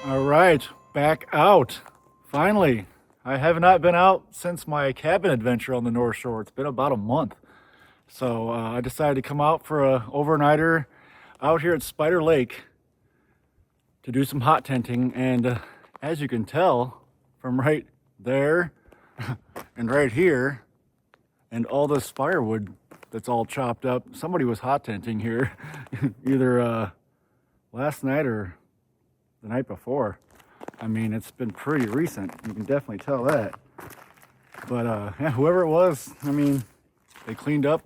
All right, back out. Finally, I have not been out since my cabin adventure on the North Shore. It's been about a month. So I decided to come out for a overnighter out here at Spider Lake to do some hot tenting. And as you can tell from right there and right here and all this firewood that's all chopped up, somebody was hot tenting here either last night or the night before. I mean, it's been pretty recent. You can definitely tell that. But yeah, whoever it was, I mean, they cleaned up.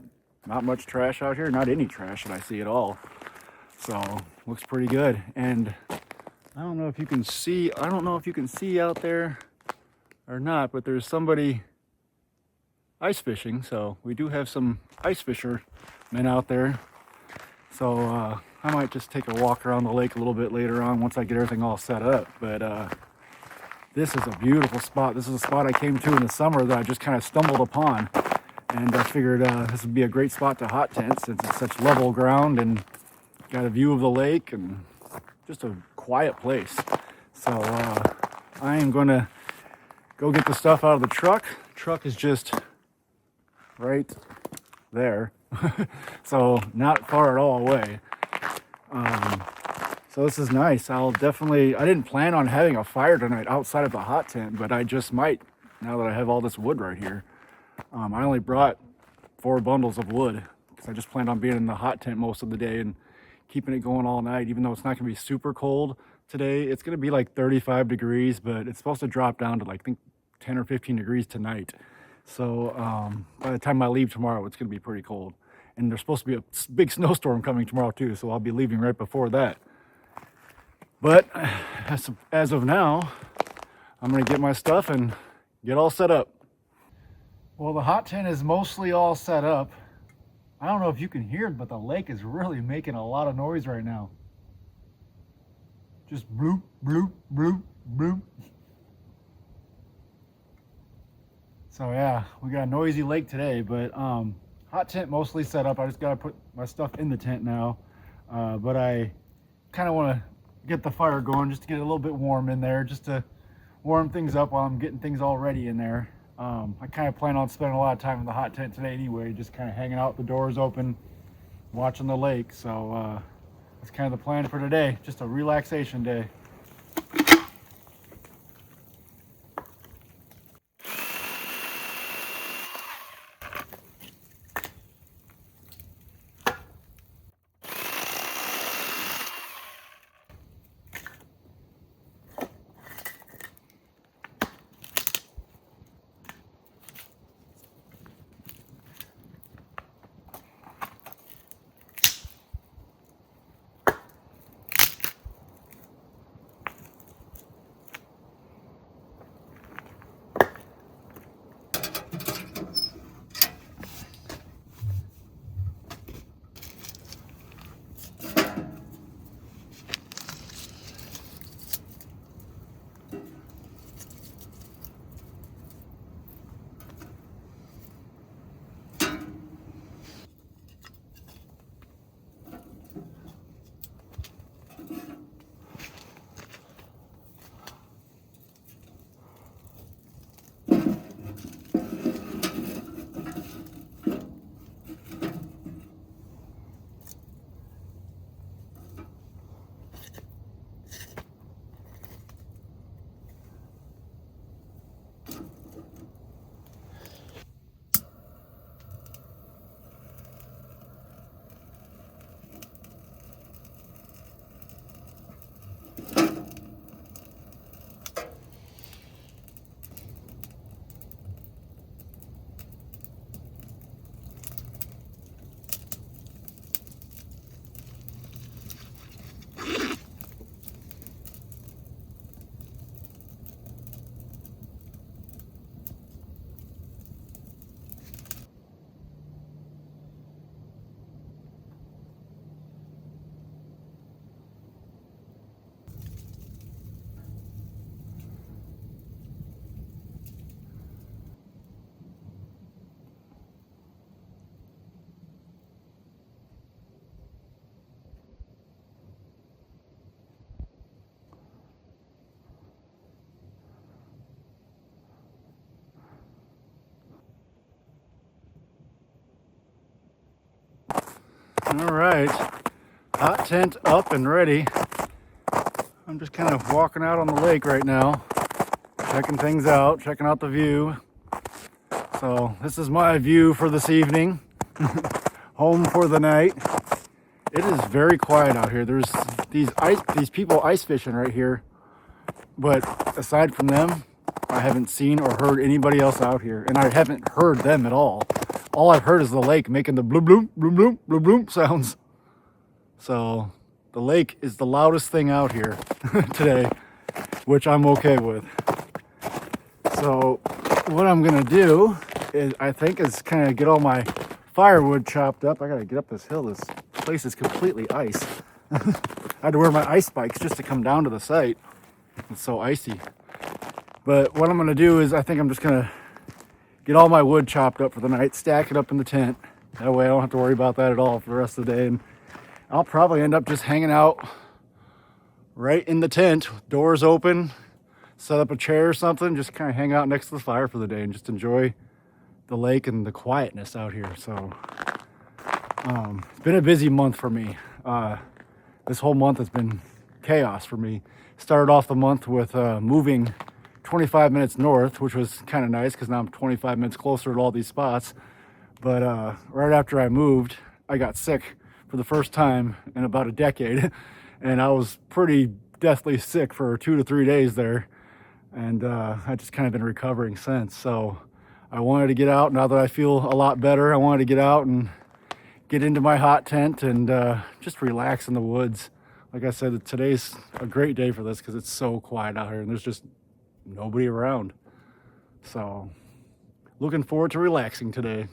Not much trash out here. Not any trash that I see at all. So looks pretty good. And I don't know if you can see. I don't know if you can see out there or not. But there's somebody ice fishing. So we do have some ice fishermen out there. So I might just take a walk around the lake a little bit later on once I get everything all set up. But this is a beautiful spot. This is a spot I came to in the summer that I just kind of stumbled upon. And I figured this would be a great spot to hot tent since it's such level ground and got a view of the lake and just a quiet place. So I am going to go get the stuff out of the truck. Truck is just right there. So not far at all away. So this is nice. I didn't plan on having a fire tonight outside of the hot tent, but I just might now that I have all this wood right here. I only brought 4 bundles of wood because I just planned on being in the hot tent most of the day and keeping it going all night, even though it's not going to be super cold today. It's going to be like 35 degrees, but it's supposed to drop down to like, I think 10 or 15 degrees tonight. So by the time I leave tomorrow, it's going to be pretty cold. And there's supposed to be a big snowstorm coming tomorrow too, so I'll be leaving right before that. But as of now, I'm going to get my stuff and get all set up. Well, the hot tent is mostly all set up. I don't know if you can hear it, but the lake is really making a lot of noise right now. Just bloop, bloop, bloop, bloop. So yeah, we got a noisy lake today, but hot tent mostly set up. I just gotta put my stuff in the tent now. But I kind of want to get the fire going just to get it a little bit warm in there, just to warm things up while I'm getting things all ready in there. I kind of plan on spending a lot of time in the hot tent today anyway, just kind of hanging out, the doors open, watching the lake. So that's kind of the plan for today, just a relaxation day. All right, hot tent up and ready. I'm just kind of walking out on the lake right now, checking things out, checking out the view. So this is my view for this evening, home for the night. It is very quiet out here. There's these people ice fishing right here, but aside from them, I haven't seen or heard anybody else out here, and I haven't heard them at all. All I've heard is the lake making the bloom bloom bloom bloom bloom bloom sounds. So the lake is the loudest thing out here today, which I'm okay with. So what I'm gonna do is, I think, is kind of get all my firewood chopped up. I gotta get up this hill. This place is completely ice. I had to wear my ice spikes just to come down to the site. It's so icy. But what I'm gonna do is, I think I'm just gonna get all my wood chopped up for the night, stack it up in the tent. That way I don't have to worry about that at all for the rest of the day. And I'll probably end up just hanging out right in the tent, doors open, set up a chair or something, just kind of hang out next to the fire for the day and just enjoy the lake and the quietness out here. So it's been a busy month for me. This whole month has been chaos for me. Started off the month with moving 25 minutes north, which was kind of nice because now I'm 25 minutes closer to all these spots. But right after I moved, I got sick for the first time in about a decade. And I was pretty deathly sick for 2 to 3 days there. And I just kind of been recovering since. So I wanted to get out. Now that I feel a lot better, I wanted to get out and get into my hot tent and just relax in the woods. Like I said, today's a great day for this because it's so quiet out here and there's just nobody around. So looking forward to relaxing today.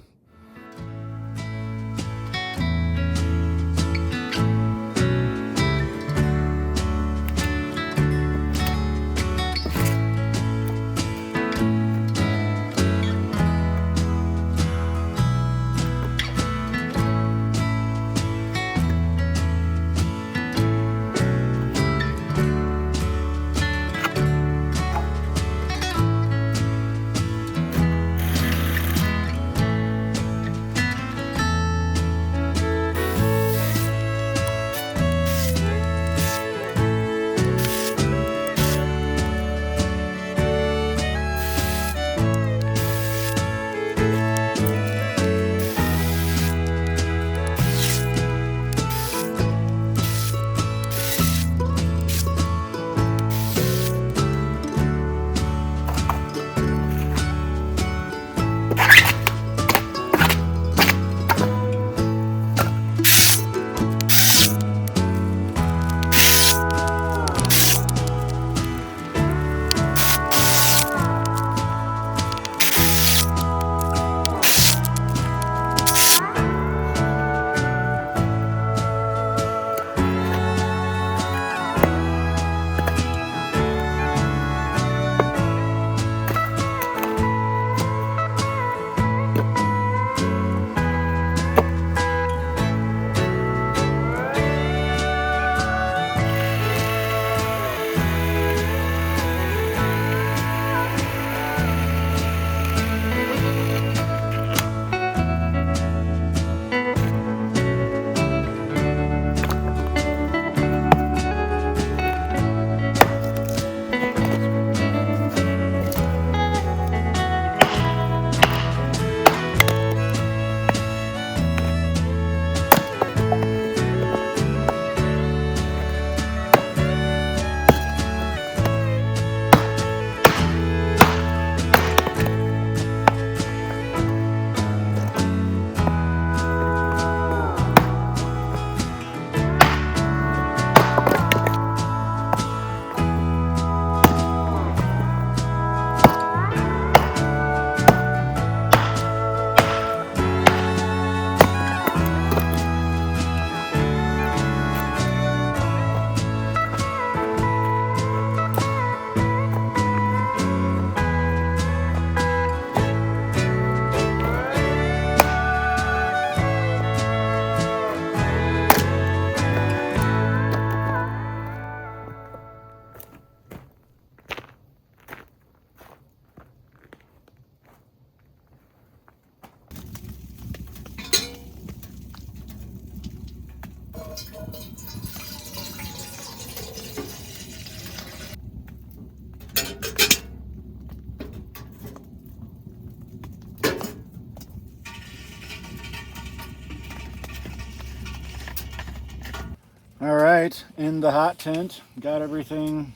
All right, in the hot tent, got everything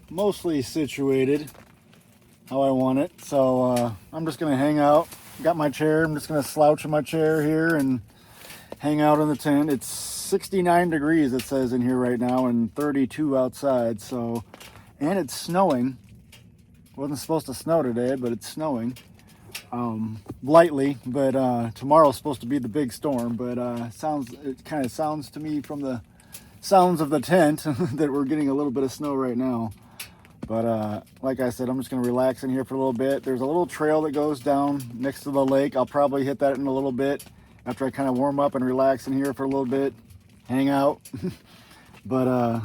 mostly situated how I want it. So I'm just gonna hang out. Got my chair. I'm just gonna slouch in my chair here and hang out in the tent. It's 69 degrees, it says in here right now, and 32 outside. So, and it's snowing. It wasn't supposed to snow today, but it's snowing. Lightly, but tomorrow's supposed to be the big storm. But it kind of sounds to me from the sounds of the tent that we're getting a little bit of snow right now. But like I said, I'm just going to relax in here for a little bit. There's a little trail that goes down next to the lake. I'll probably hit that in a little bit after I kind of warm up and relax in here for a little bit, hang out. But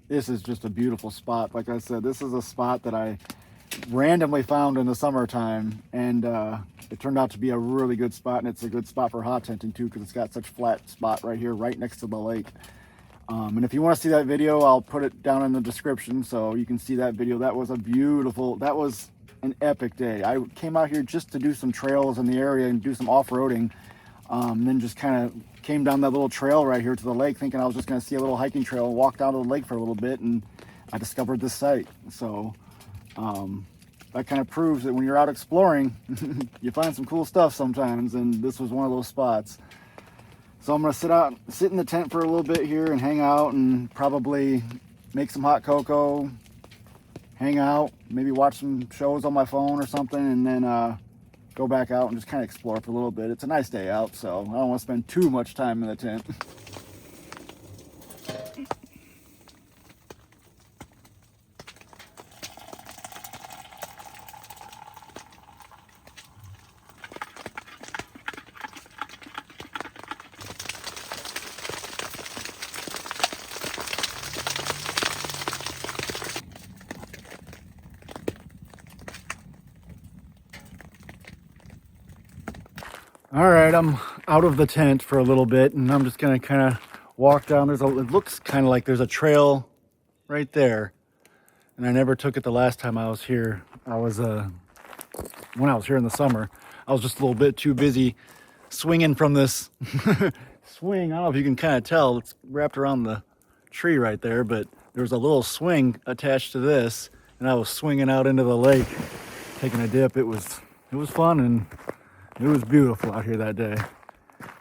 this is just a beautiful spot. Like I said, this is a spot that I randomly found in the summertime, and it turned out to be a really good spot, and it's a good spot for hot tenting too, because it's got such flat spot right here right next to the lake. And if you want to see that video, I'll put it down in the description so you can see that video. That was an epic day. I came out here just to do some trails in the area and do some off-roading. Then just kind of came down that little trail right here to the lake thinking I was just going to see a little hiking trail and walk down to the lake for a little bit, and I discovered this site. So that kind of proves that when you're out exploring, you find some cool stuff sometimes, and this was one of those spots. So I'm gonna sit in the tent for a little bit here and hang out and probably make some hot cocoa, hang out, maybe watch some shows on my phone or something, and then go back out and just kind of explore for a little bit. It's a nice day out, so I don't want to spend too much time in the tent. All right, I'm out of the tent for a little bit, and I'm just gonna kind of walk down. It looks kind of like there's a trail right there, and I never took it the last time I was here. When I was here in the summer, I was just a little bit too busy swinging from this swing. I don't know if you can kind of tell, it's wrapped around the tree right there, but there was a little swing attached to this, and I was swinging out into the lake, taking a dip. It was fun, and it was beautiful out here that day.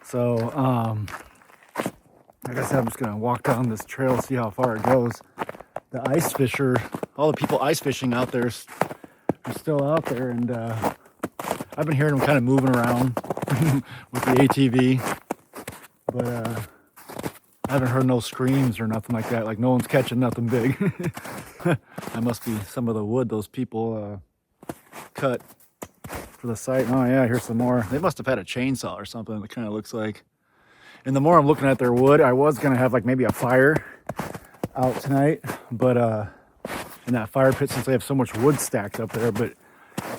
So, like I said, I'm just gonna walk down this trail, see how far it goes. The ice fisher, all the people ice fishing out there are still out there, and I've been hearing them kind of moving around with the ATV, but I haven't heard no screams or nothing like that. Like no one's catching nothing big. That must be some of the wood those people cut for the site. Oh yeah, here's some more. They must have had a chainsaw or something. It kind of looks like. And the more I'm looking at their wood, I was gonna have like maybe a fire out tonight, but in that fire pit, since they have so much wood stacked up there, but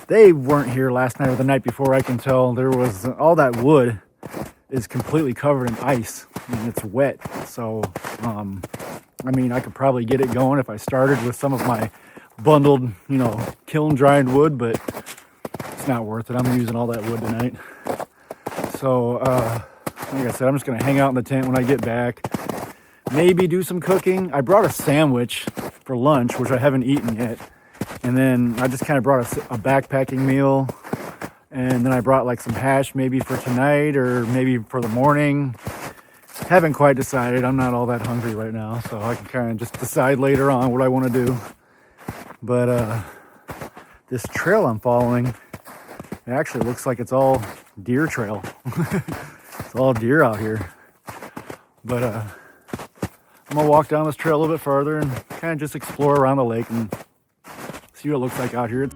they weren't here last night or the night before. I can tell there was all that wood is completely covered in ice and it's wet. So I mean, I could probably get it going if I started with some of my bundled, kiln dried wood, but it's not worth it. I'm using all that wood tonight. So like I said, I'm just gonna hang out in the tent when I get back, maybe do some cooking. I brought a sandwich for lunch, which I haven't eaten yet, and then I just kind of brought a backpacking meal, and then I brought like some hash maybe for tonight or maybe for the morning. Haven't quite decided. I'm not all that hungry right now, so I can kind of just decide later on what I want to do. But this trail I'm following, it actually looks like it's all deer trail. It's all deer out here. But I'm gonna walk down this trail a little bit further and kind of just explore around the lake and see what it looks like out here.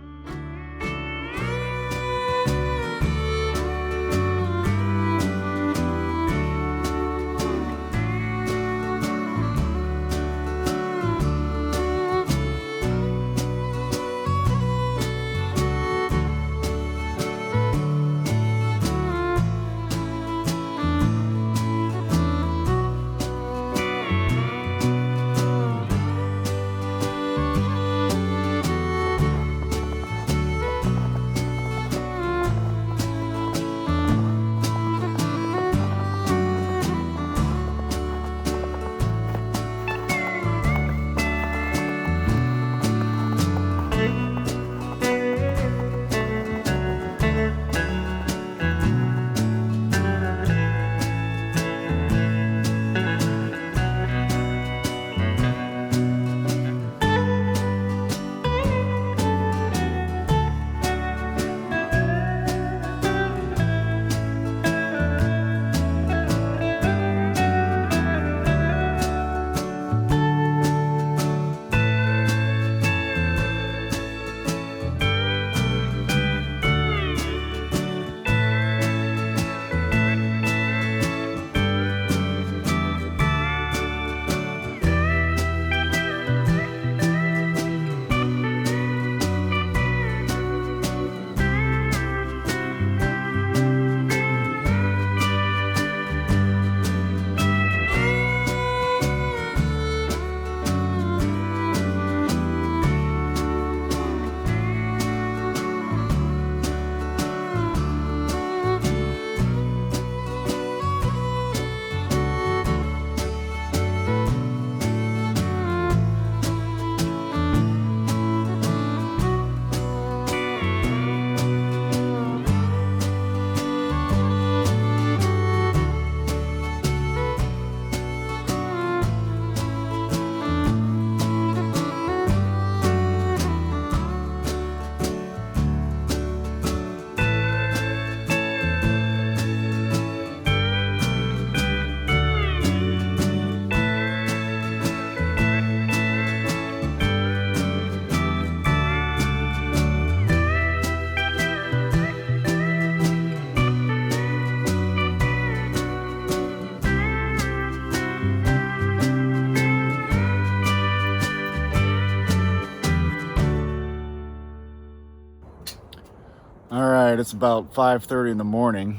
right, it's about 5:30 in the morning.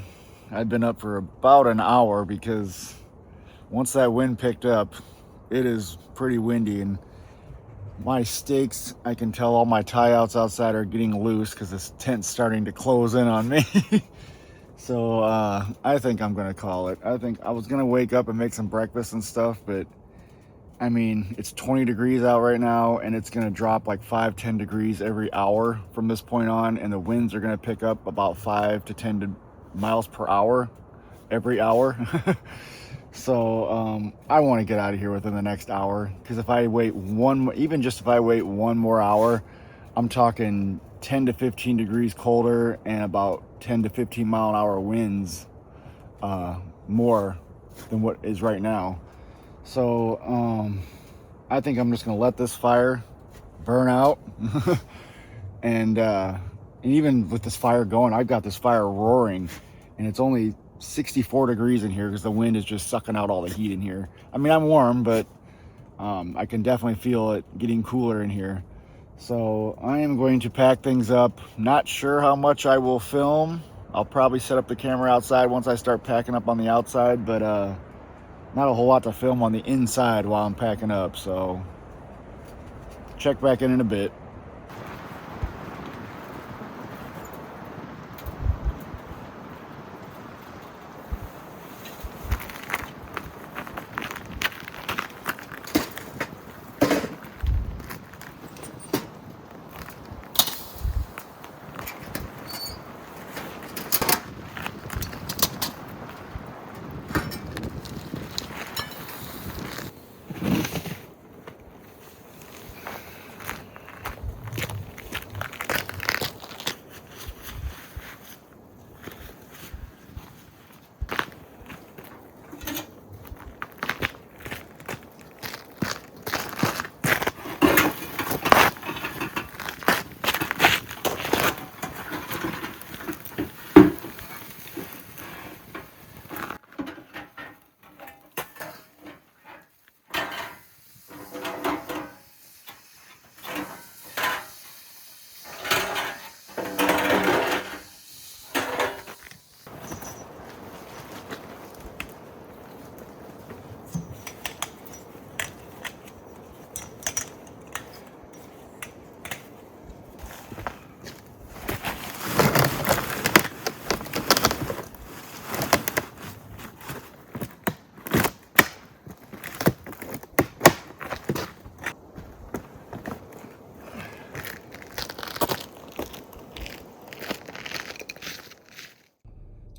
I've been up for about an hour because once that wind picked up, it is pretty windy, and my stakes, I can tell all my tie outs outside are getting loose because this tent's starting to close in on me. So I think I'm gonna call it. I think I was gonna wake up and make some breakfast and stuff, but I mean, it's 20 degrees out right now, and it's gonna drop like 5-10 degrees every hour from this point on, and the winds are gonna pick up about 5 to 10 miles per hour every hour. So I want to get out of here within the next hour, because if I wait even just if I wait one more hour, I'm talking 10 to 15 degrees colder and about 10 to 15 mile an hour winds, more than what is right now. So I think I'm just gonna let this fire burn out. And even with this fire going, I've got this fire roaring, and it's only 64 degrees in here because the wind is just sucking out all the heat in here. I mean, I'm warm, but I can definitely feel it getting cooler in here. So I am going to pack things up. Not sure how much I will film. I'll probably set up the camera outside once I start packing up on the outside, but not a whole lot to film on the inside while I'm packing up. So check back in a bit.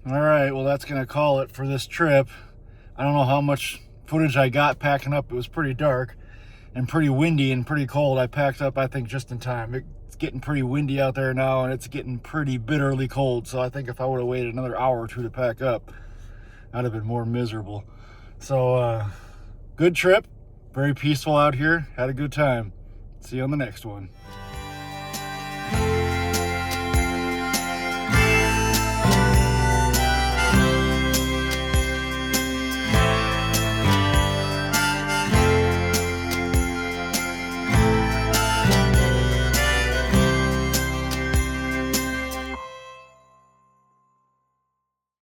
All right, well, that's gonna call it for this trip. I don't know how much footage I got packing up. It was pretty dark and pretty windy and pretty cold. I packed up, I think, just in time. It's getting pretty windy out there now, and it's getting pretty bitterly cold. So I think if I would have waited another hour or two to pack up, I'd have been more miserable. So good trip, very peaceful out here. Had a good time. See you on the next one.